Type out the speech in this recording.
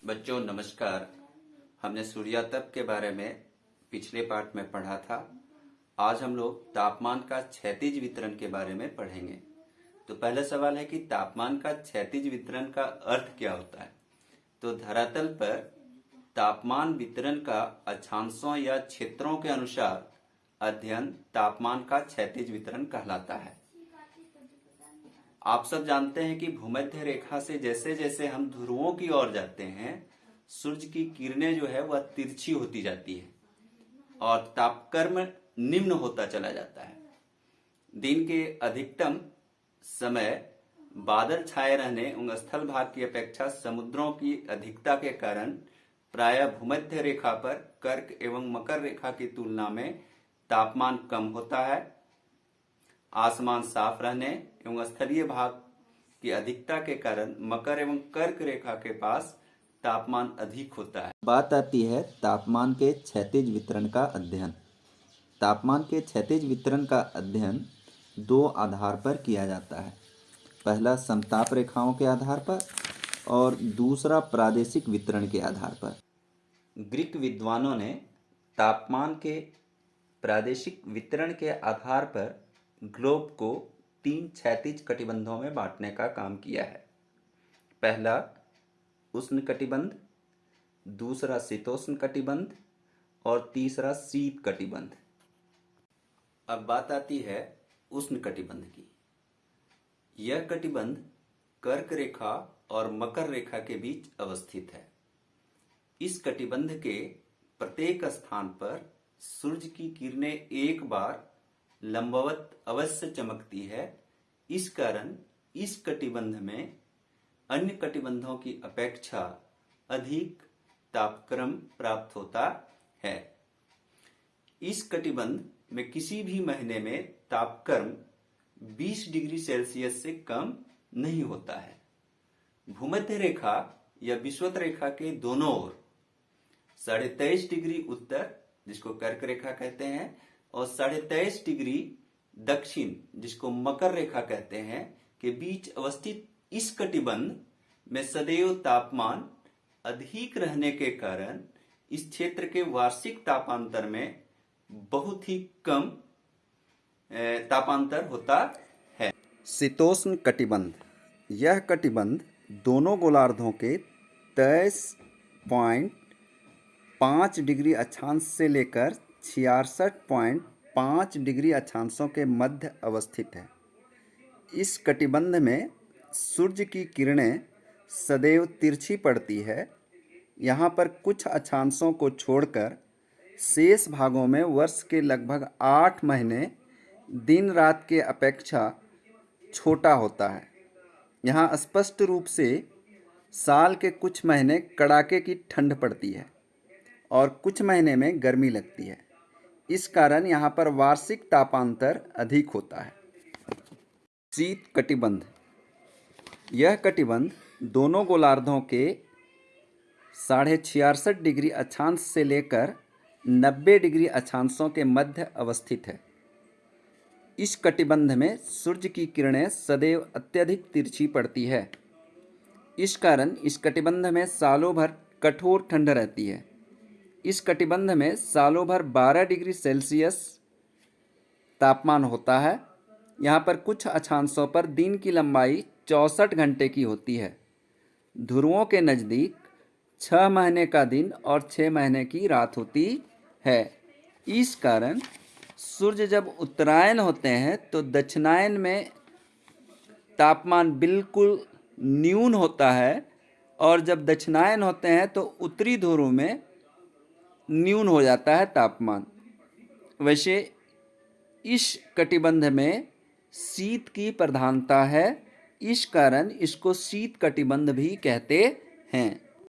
बच्चों नमस्कार। हमने सूर्यातप के बारे में पिछले पाठ में पढ़ा था। आज हम लोग तापमान का क्षैतिज वितरण के बारे में पढ़ेंगे। तो पहला सवाल है कि तापमान का क्षैतिज वितरण का अर्थ क्या होता है। तो धरातल पर तापमान वितरण का अक्षांशों या क्षेत्रों के अनुसार अध्ययन तापमान का क्षैतिज वितरण कहलाता है। आप सब जानते हैं कि भूमध्य रेखा से जैसे जैसे हम ध्रुवों की ओर जाते हैं, सूर्य की किरणें जो है वह तिरछी होती जाती है और तापक्रम निम्न होता चला जाता है। दिन के अधिकतम समय बादल छाए रहने एवं स्थल भाग की अपेक्षा समुद्रों की अधिकता के कारण प्रायः भूमध्य रेखा पर कर्क एवं मकर रेखा की तुलना में तापमान कम होता है। आसमान साफ रहने एवं स्थलीय भाग की अधिकता के कारण मकर एवं कर्क रेखा के पास तापमान अधिक होता है। बात आती है तापमान के क्षैतिज वितरण का अध्ययन। तापमान के क्षैतिज वितरण का अध्ययन दो आधार पर किया जाता है। पहला समताप रेखाओं के आधार पर और दूसरा प्रादेशिक वितरण के आधार पर। ग्रीक विद्वानों ने तापमान के प्रादेशिक वितरण के आधार पर ग्लोब को 3 क्षैतिज कटिबंधों में बांटने का काम किया है। पहला उष्ण कटिबंध, दूसरा शीतोष्ण कटिबंध और तीसरा शीत कटिबंध। अब बात आती है उष्ण कटिबंध की। यह कटिबंध कर्क रेखा और मकर रेखा के बीच अवस्थित है। इस कटिबंध के प्रत्येक स्थान पर सूर्य की किरणें एक बार लंबवत अवश्य चमकती है। इस कारण इस कटिबंध में अन्य कटिबंधों की अपेक्षा अधिक तापक्रम प्राप्त होता है। इस कटिबंध में किसी भी महीने में तापक्रम 20 डिग्री सेल्सियस से कम नहीं होता है। भूमध्य रेखा या विषुवत रेखा के दोनों ओर 23.5 डिग्री उत्तर, जिसको कर्क रेखा कहते हैं, और 23.5 डिग्री दक्षिण, जिसको मकर रेखा कहते हैं, के बीच अवस्थित इस कटिबंध में सदैव तापमान अधिक रहने के कारण इस क्षेत्र के वार्षिक तापांतर में बहुत ही कम तापांतर होता है। शीतोष्ण कटिबंध। यह कटिबंध दोनों गोलार्धों के 23.5 डिग्री अक्षांश से लेकर 66.5 डिग्री अक्षांशों के मध्य अवस्थित है। इस कटिबंध में सूर्य की किरणें सदैव तिरछी पड़ती है। यहाँ पर कुछ अक्षांशों को छोड़कर शेष भागों में वर्ष के लगभग 8 महीने दिन रात के अपेक्षा छोटा होता है। यहाँ स्पष्ट रूप से साल के कुछ महीने कड़ाके की ठंड पड़ती है और कुछ महीने में गर्मी लगती है। इस कारण यहाँ पर वार्षिक तापांतर अधिक होता है। शीत कटिबंध। यह कटिबंध दोनों गोलार्धों के 66.5 डिग्री अक्षांश से लेकर 90 डिग्री अक्षांशों के मध्य अवस्थित है। इस कटिबंध में सूर्य की किरणें सदैव अत्यधिक तिरछी पड़ती है। इस कारण इस कटिबंध में सालों भर कठोर ठंड रहती है। इस कटिबंध में सालों भर 12 डिग्री सेल्सियस तापमान होता है। यहाँ पर कुछ अक्षांशों पर दिन की लंबाई 64 घंटे की होती है। ध्रुवों के नज़दीक 6 महीने का दिन और 6 महीने की रात होती है। इस कारण सूर्य जब उत्तरायण होते हैं तो दक्षिणायन में तापमान बिल्कुल न्यून होता है और जब दक्षिणायन होते हैं तो उत्तरी ध्रुव में न्यून हो जाता है तापमान। वैसे इस कटिबंध में शीत की प्रधानता है। इस कारण इसको शीत कटिबंध भी कहते हैं।